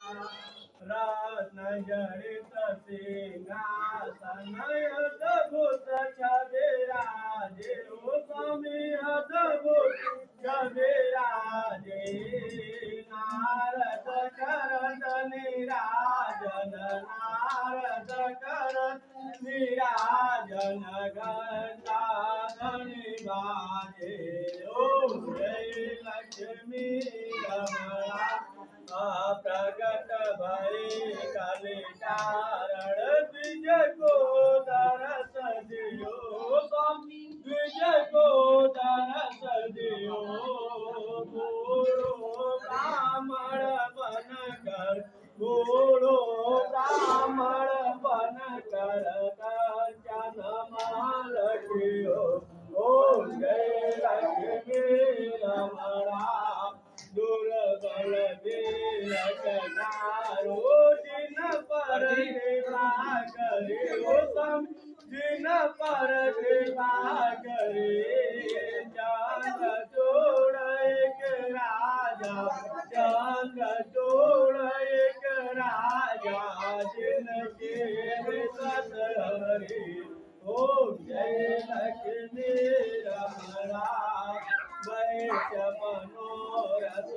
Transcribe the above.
रत्न जड़ित सिंहासन अद्भुत छविराजे ओ स्वामी अद्भुत छविराजे नारद करत निराजन नारद करत निराजन घंटा धनि बाजे ओम जय लक्ष्मी रमणा प्रगट भई कलि कारण द्विज को दरस दियो स्वामी द्विज को दरस दियो बूढ़ो ब्राह्मण बन कर बूढ़ो ब्राह्मण बन कर कंचन माल कियो ओम जय लक्ष्मी रमणा दुर्बल वीरकटारो जिन पर कृपा करे ओ सम जिन पर कृपा करे चंद्र चूड़ एक राजा चंद्र चूड़ एक राजा जिनके सत हरि ओम जय लक्ष्मी रमणा वैश्य मनोरथ